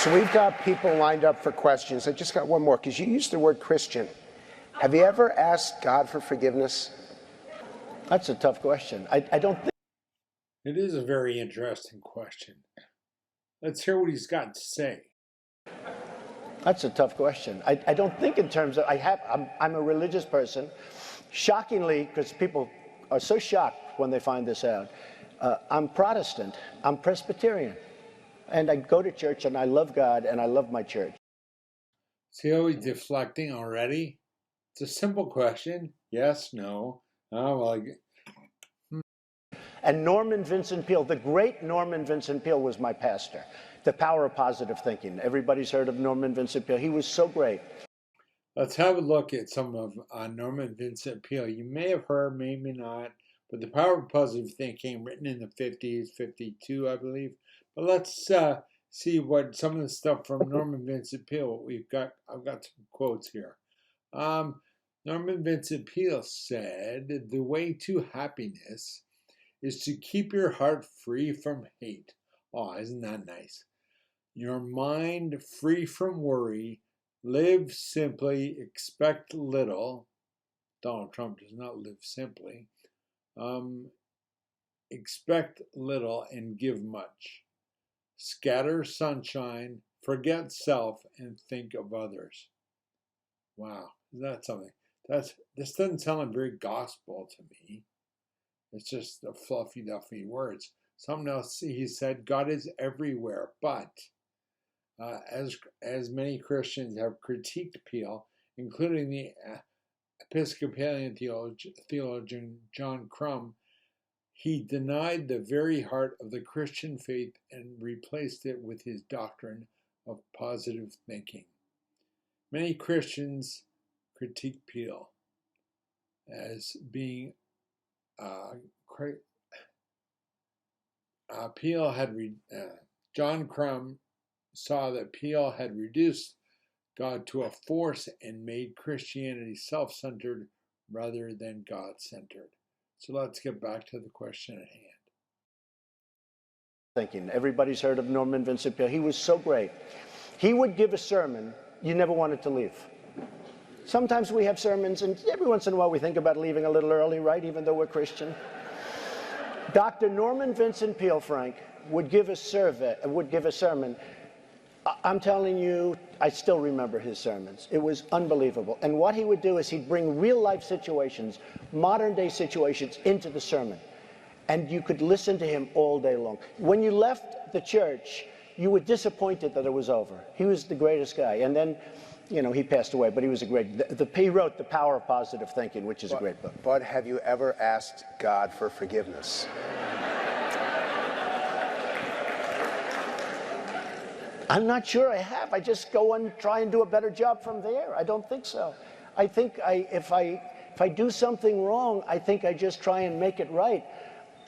So we've got people lined up for questions. I just got one more, because you used the word Christian. Have you ever asked God for forgiveness? That's a tough question. I don't think. It is a very interesting question. Let's hear what he's got to say. That's a tough question. I don't think in terms of, I'm a religious person. Shockingly, because people are so shocked when they find this out, I'm Protestant, I'm Presbyterian. And I go to church and I love God and I love my church. See how he's deflecting already? It's a simple question. Yes, no. Oh, well, And Norman Vincent Peale, the great Norman Vincent Peale was my pastor. The Power of Positive Thinking. Everybody's heard of Norman Vincent Peale. He was so great. Let's have a look at some of Norman Vincent Peale. You may have heard, maybe not, but The Power of Positive Thinking, written in the 50s, 52, I believe. But let's see what some of the stuff from Norman Vincent Peale we've got. I've got some quotes here. Norman Vincent Peale said, "The way to happiness is to keep your heart free from hate." Oh, isn't that nice? Your mind free from worry. Live simply, expect little. Donald Trump does not live simply. Expect little and give much. Scatter sunshine, forget self, and think of others. Wow, isn't that something? This doesn't sound like very gospel to me. It's just the fluffy duffy words. Something else he said, God is everywhere, but as many Christians have critiqued Peale, including the Episcopalian theologian John Crum, he denied the very heart of the Christian faith and replaced it with his doctrine of positive thinking. Many Christians critique Peale as being John Crum saw that Peale had reduced God to a force and made Christianity self-centered rather than God-centered. So let's get back to the question at hand. Thinking. Everybody's heard of Norman Vincent Peale. He was so great. He would give a sermon you never wanted to leave. Sometimes we have sermons, and every once in a while we think about leaving a little early, right, even though we're Christian. Dr. Norman Vincent Peale, Frank, would give a sermon. I'm telling you, I still remember his sermons. It was unbelievable. And what he would do is he'd bring real-life situations, modern-day situations, into the sermon. And you could listen to him all day long. When you left the church, you were disappointed that it was over. He was the greatest guy. And then, you know, he passed away, but he was a great... He wrote The Power of Positive Thinking, which is a great book. But have you ever asked God for forgiveness? I'm not sure I have. I just go and try and do a better job from there. I don't think so. I think if I do something wrong, I think I just try and make it right.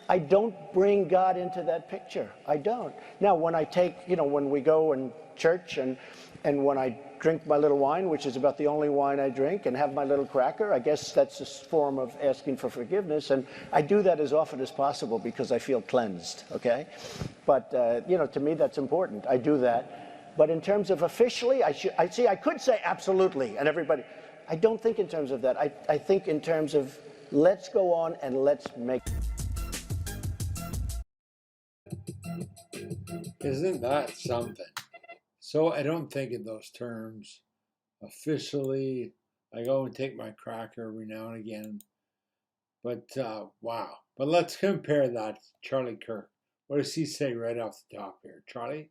I don't bring God into that picture. I don't. Now, when I take, you know, when we go in church and when I drink my little wine, which is about the only wine I drink, and have my little cracker, I guess that's a form of asking for forgiveness. And I do that as often as possible because I feel cleansed, okay? But, you know, to me, that's important. I do that. But in terms of officially, I could say absolutely, and everybody, I don't think in terms of that. I think in terms of let's go on and let's make. Isn't that something? So I don't think in those terms. Officially, I go and take my cracker every now and again. But wow. But let's compare that to Charlie Kirk. What does he say right off the top here? Charlie?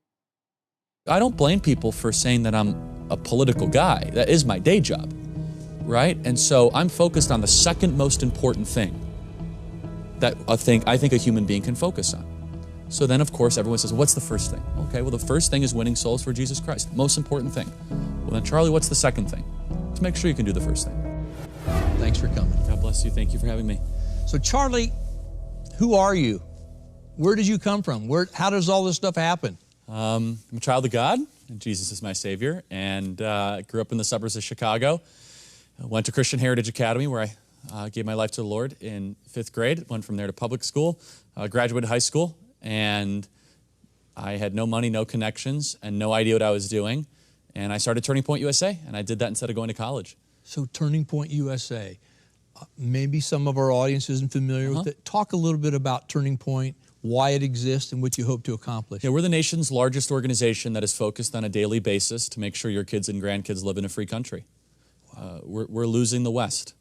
I don't blame people for saying that I'm a political guy. That is my day job, right? And so I'm focused on the second most important thing that I think a human being can focus on. So then, of course, everyone says, what's the first thing? Okay, well, the first thing is winning souls for Jesus Christ. Most important thing. Well, then, Charlie, what's the second thing? To make sure you can do the first thing. Thanks for coming. God bless you. Thank you for having me. So, Charlie, who are you? Where did you come from? How does all this stuff happen? I'm a child of God, and Jesus is my Savior, and grew up in the suburbs of Chicago. Went to Christian Heritage Academy, where I gave my life to the Lord in 5th grade. Went from there to public school, graduated high school, and I had no money, no connections, and no idea what I was doing. And I started Turning Point USA, and I did that instead of going to college. So Turning Point USA, maybe some of our audience isn't familiar with it. Talk a little bit about Turning Point, why it exists, and what you hope to accomplish. Yeah, we're the nation's largest organization that is focused on a daily basis to make sure your kids and grandkids live in a free country. We're losing the West,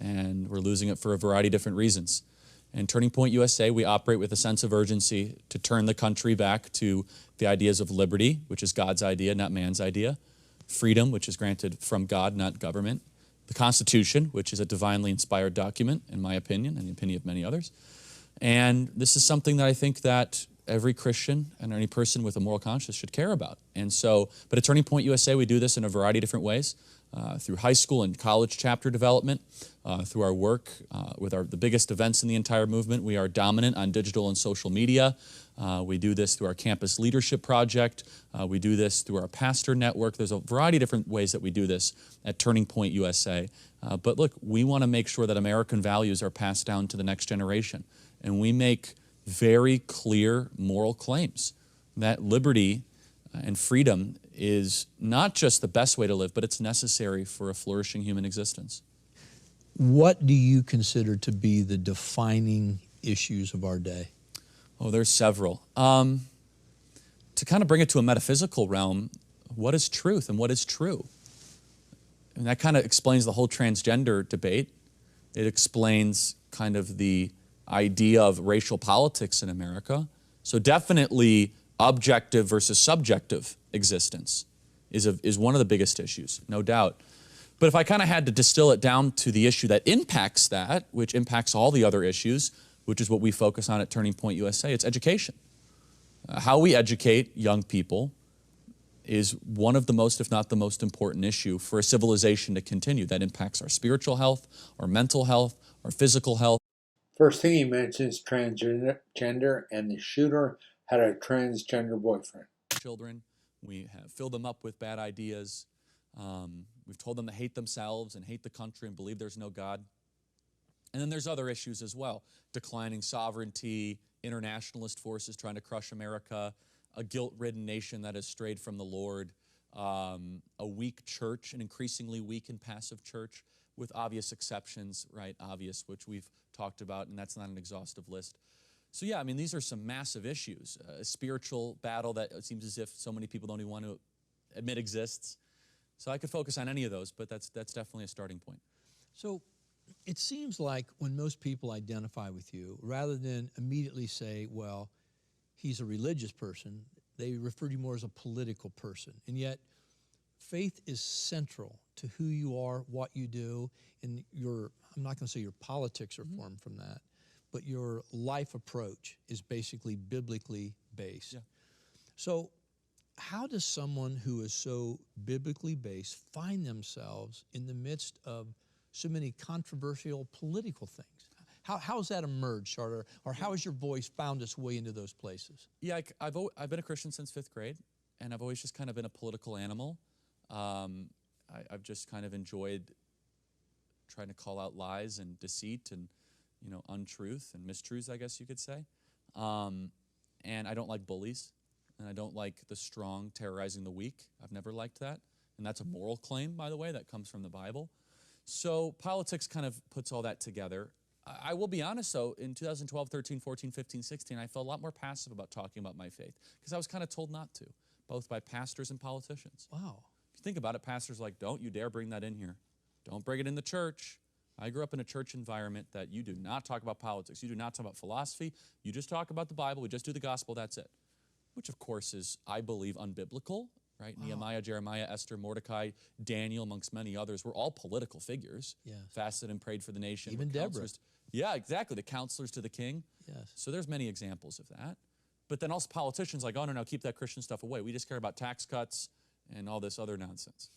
and we're losing it for a variety of different reasons. And Turning Point USA, we operate with a sense of urgency to turn the country back to the ideas of liberty, which is God's idea, not man's idea, freedom, which is granted from God, not government, the Constitution, which is a divinely inspired document, in my opinion, and the opinion of many others. And this is something that I think that every Christian and any person with a moral conscience should care about. And so, but at Turning Point USA, we do this in a variety of different ways, through high school and college chapter development, through our work with the biggest events in the entire movement. We are dominant on digital and social media. We do this through our campus leadership project. We do this through our pastor network. There's a variety of different ways that we do this at Turning Point USA. But look, we want to make sure that American values are passed down to the next generation. And we make very clear moral claims that liberty and freedom is not just the best way to live, but it's necessary for a flourishing human existence. What do you consider to be the defining issues of our day? Oh, there's several. To kind of bring it to a metaphysical realm, what is truth and what is true? And that kind of explains the whole transgender debate. It explains kind of the idea of racial politics in America. So definitely objective versus subjective existence is one of the biggest issues, no doubt. But if I kind of had to distill it down to the issue that impacts that, which impacts all the other issues, which is what we focus on at Turning Point USA, it's education. How we educate young people is one of the most, if not the most important issue for a civilization to continue. That impacts our spiritual health, our mental health, our physical health. First thing he mentions transgender, and the shooter had a transgender boyfriend. Children, we have filled them up with bad ideas. We've told them to hate themselves and hate the country and believe there's no God. And then there's other issues as well. Declining sovereignty, internationalist forces trying to crush America, a guilt-ridden nation that has strayed from the Lord, a weak church, an increasingly weak and passive church, with obvious exceptions, right? Obvious, which we've talked about, and that's not an exhaustive list. So yeah, I mean, these are some massive issues. A spiritual battle that it seems as if so many people don't even want to admit exists. So I could focus on any of those, but that's definitely a starting point. So it seems like when most people identify with you, rather than immediately say, well, he's a religious person, they refer to you more as a political person. And yet, faith is central to who you are, what you do, and I'm not going to say your politics are formed from that, but your life approach is basically biblically based. Yeah. So how does someone who is so biblically based find themselves in the midst of so many controversial political things? How has that emerged, Charlie? Or how has your voice found its way into those places? Yeah, I've been a Christian since 5th grade, and I've always just kind of been a political animal. I've just kind of enjoyed trying to call out lies and deceit and, untruth and mistruths, I guess you could say. And I don't like bullies, and I don't like the strong terrorizing the weak. I've never liked that. And that's a moral claim, by the way, that comes from the Bible. So politics kind of puts all that together. I will be honest, though, in 2012, 13, 14, 15, 16, I felt a lot more passive about talking about my faith because I was kind of told not to, both by pastors and politicians. Wow. If you think about it, pastors are like, don't you dare bring that in here. Don't bring it in the church. I grew up in a church environment that you do not talk about politics. You do not talk about philosophy. You just talk about the Bible. We just do the gospel. That's it. Which, of course, is, I believe, unbiblical, right? Wow. Nehemiah, Jeremiah, Esther, Mordecai, Daniel, amongst many others, were all political figures. Yes. Fasted and prayed for the nation. Even Deborah. Yeah, exactly. The counselors to the king. Yes. So there's many examples of that. But then also politicians like, oh, no, keep that Christian stuff away. We just care about tax cuts and all this other nonsense.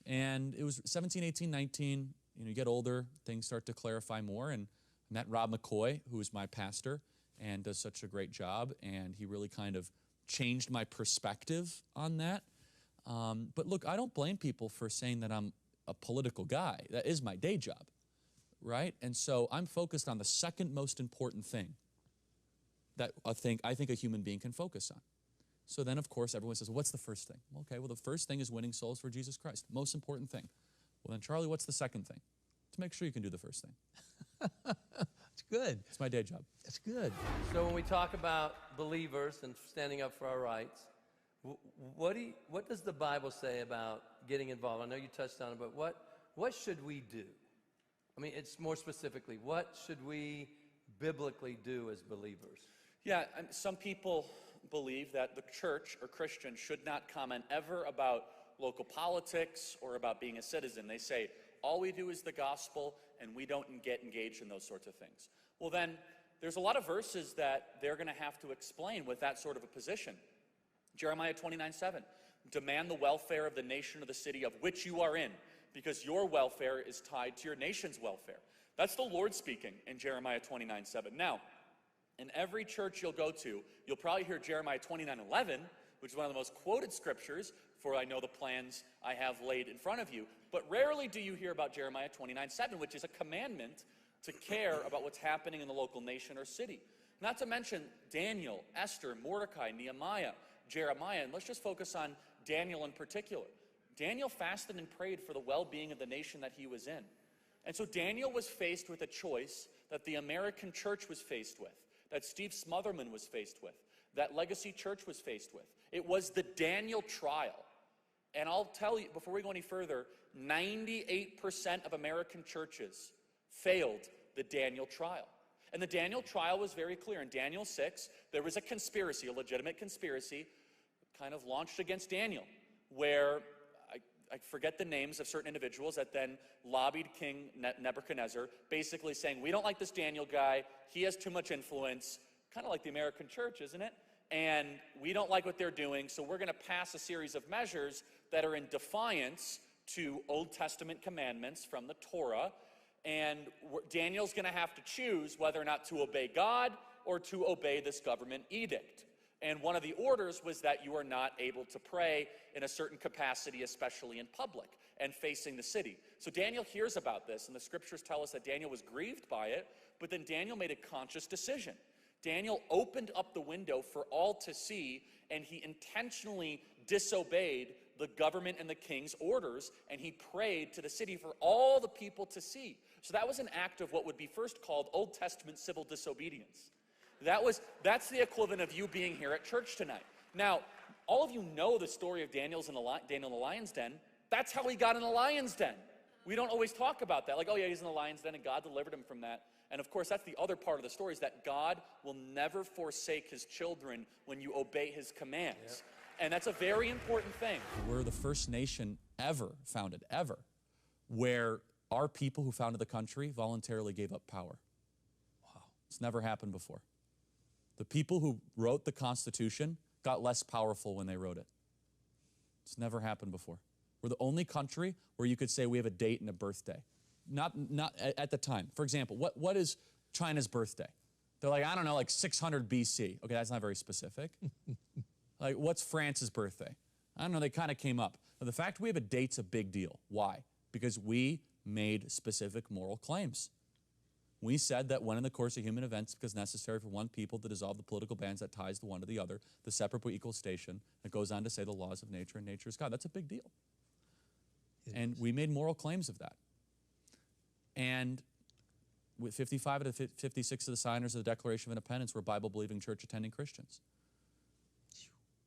And it was 17, 18, 19, you get older, things start to clarify more. And I met Rob McCoy, who is my pastor and does such a great job. And he really kind of changed my perspective on that. But look, I don't blame people for saying that I'm a political guy. That is my day job, right? And so I'm focused on the second most important thing that I think a human being can focus on. So then, of course, everyone says, what's the first thing? Okay, well, the first thing is winning souls for Jesus Christ. Most important thing. Well, then, Charlie, what's the second thing? To make sure you can do the first thing. That's good. It's my day job. That's good. So when we talk about believers and standing up for our rights, what does the Bible say about getting involved? I know you touched on it, but what should we do? I mean, it's more specifically, what should we biblically do as believers? Yeah, and some people believe that the church or Christian should not comment ever about local politics or about being a citizen. They say, all we do is the gospel, and we don't get engaged in those sorts of things. Well, then, there's a lot of verses that they're going to have to explain with that sort of a position. Jeremiah 29:7, demand the welfare of the nation or the city of which you are in, because your welfare is tied to your nation's welfare. That's the Lord speaking in Jeremiah 29:7. Now, in every church you'll go to, you'll probably hear Jeremiah 29:11, which is one of the most quoted scriptures, for I know the plans I have laid in front of you. But rarely do you hear about Jeremiah 29:7, which is a commandment to care about what's happening in the local nation or city. Not to mention Daniel, Esther, Mordecai, Nehemiah, Jeremiah, and let's just focus on Daniel in particular. Daniel fasted and prayed for the well-being of the nation that he was in. And so Daniel was faced with a choice that the American church was faced with, that Steve Smotherman was faced with, that Legacy Church was faced with. It was the Daniel trial. And I'll tell you, before we go any further, 98% of American churches failed the Daniel trial. And the Daniel trial was very clear. In Daniel 6, there was a conspiracy, a legitimate conspiracy, kind of launched against Daniel, where I forget the names of certain individuals that then lobbied King Nebuchadnezzar, basically saying, we don't like this Daniel guy, he has too much influence, kind of like the American church, isn't it? And we don't like what they're doing, so we're going to pass a series of measures that are in defiance to Old Testament commandments from the Torah, and Daniel's going to have to choose whether or not to obey God or to obey this government edict. And one of the orders was that you are not able to pray in a certain capacity, especially in public and facing the city. So Daniel hears about this, and the scriptures tell us that Daniel was grieved by it, but then Daniel made a conscious decision. Daniel opened up the window for all to see, and he intentionally disobeyed the government and the king's orders, and he prayed to the city for all the people to see. So that was an act of what would be first called Old Testament civil disobedience. That's the equivalent of you being here at church tonight. Now, all of you know the story of Daniel in the lion's den. That's how he got in the lion's den. We don't always talk about that. Like, oh yeah, he's in the lion's den and God delivered him from that. And of course, that's the other part of the story, is that God will never forsake his children when you obey his commands. Yeah. And that's a very important thing. We're the first nation ever founded, where our people who founded the country voluntarily gave up power. Wow. It's never happened before. The people who wrote the Constitution got less powerful when they wrote it. It's never happened before. We're the only country where you could say we have a date and a birthday. Not at the time. For example, what is China's birthday? They're like, I don't know, like 600 BC. Okay, that's not very specific. Like, what's France's birthday? I don't know, they kind of came up. But the fact we have a date's a big deal. Why? Because we made specific moral claims. We said that when in the course of human events it becomes necessary for one people to dissolve the political bands that ties the one to the other, the separate but equal station, it goes on to say the laws of nature and nature is God. That's a big deal. And we made moral claims of that. And with 55 out of 56 of the signers of the Declaration of Independence were Bible-believing, church-attending Christians.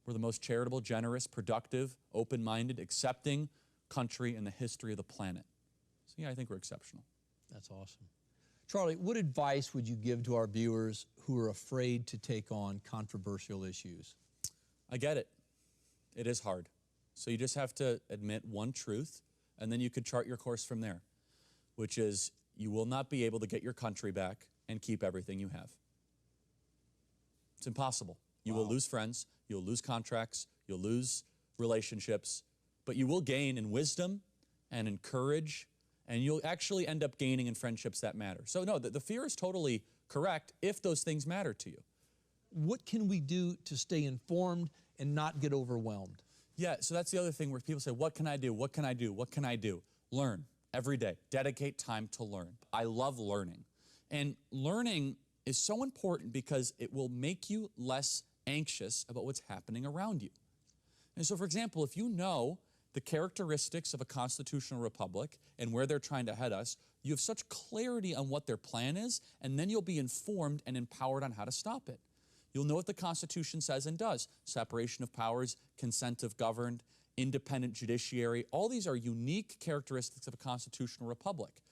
We're the most charitable, generous, productive, open-minded, accepting country in the history of the planet. So yeah, I think we're exceptional. That's awesome. Charlie, what advice would you give to our viewers who are afraid to take on controversial issues? I get it. It is hard. So you just have to admit one truth, and then you could chart your course from there, which is you will not be able to get your country back and keep everything you have. It's impossible. You will lose friends, you'll lose contracts, you'll lose relationships, but you will gain in wisdom and in courage, and you'll actually end up gaining in friendships that matter. So no, the fear is totally correct if those things matter to you. What can we do to stay informed and not get overwhelmed? Yeah, so that's the other thing where people say, what can I do? What can I do? What can I do? Learn every day. Dedicate time to learn. I love learning. And learning is so important because it will make you less anxious about what's happening around you. And so, for example, if you know the characteristics of a constitutional republic and where they're trying to head us, you have such clarity on what their plan is, and then you'll be informed and empowered on how to stop it. You'll know what the Constitution says and does. Separation of powers, consent of governed, independent judiciary. All these are unique characteristics of a constitutional republic.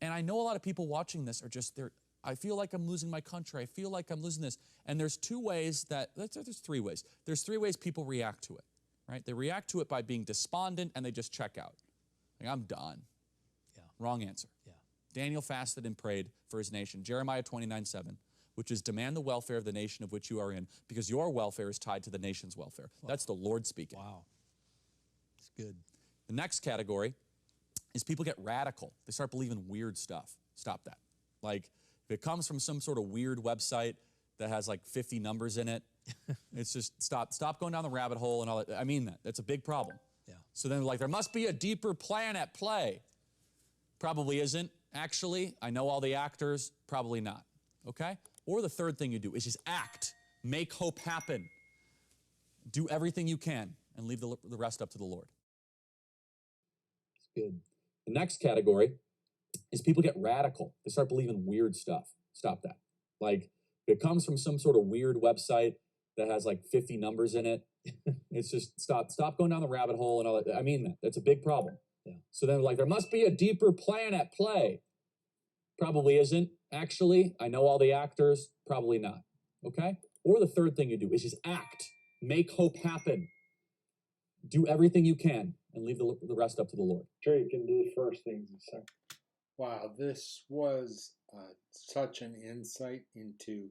And I know a lot of people watching this are just, I feel like I'm losing my country. I feel like I'm losing this. And there's three ways. There's three ways people react to it, right? They react to it by being despondent and they just check out. Like, I'm done. Yeah. Wrong answer. Yeah. Daniel fasted and prayed for his nation. Jeremiah 29:7, which is demand the welfare of the nation of which you are in, because your welfare is tied to the nation's welfare. Wow. That's the Lord speaking. Wow. It's good. The next category is people get radical. They start believing weird stuff. Stop that. Like, if it comes from some sort of weird website that has like 50 numbers in it, it's just stop going down the rabbit hole and all that. I mean that. That's a big problem. Yeah. So then, like, there must be a deeper plan at play. Probably isn't. Actually, I know all the actors. Probably not. Okay? Or the third thing you do is just act. Make hope happen. Do everything you can and leave the rest up to the Lord. Good. The next category is people get radical. They start believing weird stuff. Stop that. Like, if it comes from some sort of weird website that has like 50 numbers in it, it's just stop going down the rabbit hole and all that. I mean that. That's a big problem. Yeah. So then, like, there must be a deeper plan at play. Probably isn't. Actually, I know all the actors. Probably not. Okay? Or the third thing you do is just act. Make hope happen. Do everything you can and leave the rest up to the Lord. Sure, you can do the first things and second. Wow, this was such an insight into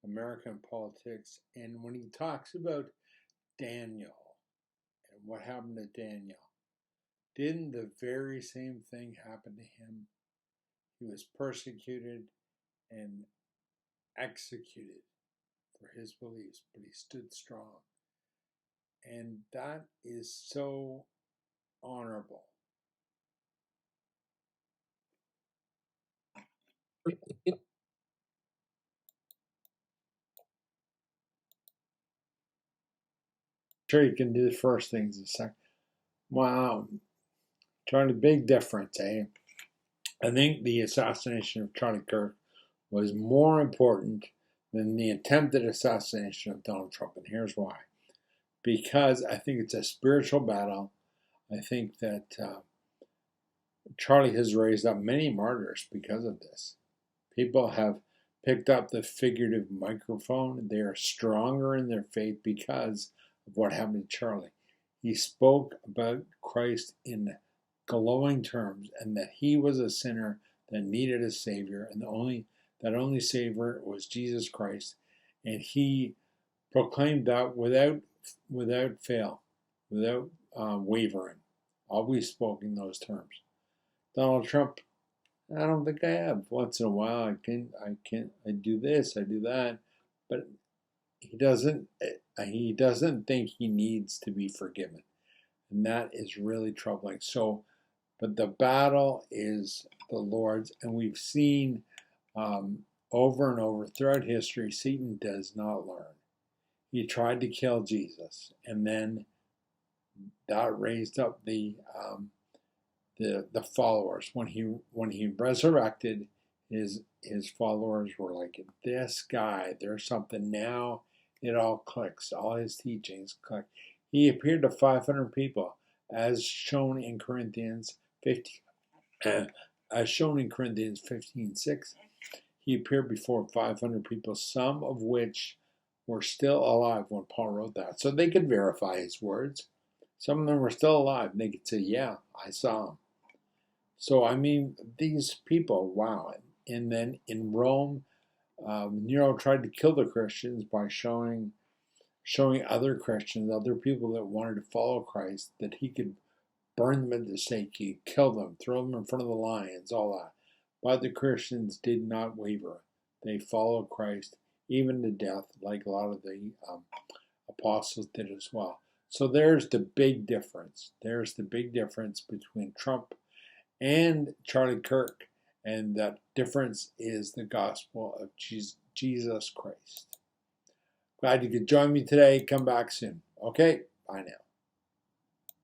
American politics. And when he talks about Daniel and what happened to Daniel, didn't the very same thing happen to him? He was persecuted and executed for his beliefs, but he stood strong. And that is so honorable. Sure, you can do the first things and second. Wow. Charlie, big difference, eh? I think the assassination of Charlie Kirk was more important than the attempted assassination of Donald Trump. And here's why. Because I think it's a spiritual battle. I think that Charlie has raised up many martyrs because of this. People have picked up the figurative microphone. They are stronger in their faith because of what happened to Charlie. He spoke about Christ in glowing terms and that he was a sinner that needed a Savior, and that only Savior was Jesus Christ. And he proclaimed that without fail, without wavering. Always spoke in those terms. Donald Trump, I don't think I have. Once in a while, I do this, I do that, but he doesn't think he needs to be forgiven, and that is really troubling. So, but the battle is the Lord's, and we've seen over and over throughout history, Satan does not learn. He tried to kill Jesus, and then that raised up the followers. When he resurrected, his followers were like, this guy, there's something now. It all clicks. All his teachings click. He appeared to 500 people, as shown in Corinthians 15. As shown in Corinthians 15:6, he appeared before 500 people, some of which were still alive when Paul wrote that. So they could verify his words. Some of them were still alive. And they could say, yeah, I saw him. So, I mean, these people, wow. And then in Rome, Nero tried to kill the Christians by showing other Christians, other people that wanted to follow Christ, that he could burn them at the stake, he could kill them, throw them in front of the lions, all that. But the Christians did not waver. They followed Christ, even to death, like a lot of the apostles did as well. So there's the big difference. There's the big difference between Trump and Charlie Kirk. And that difference is the gospel of Jesus Christ. Glad you could join me today. Come back soon. Okay, bye now.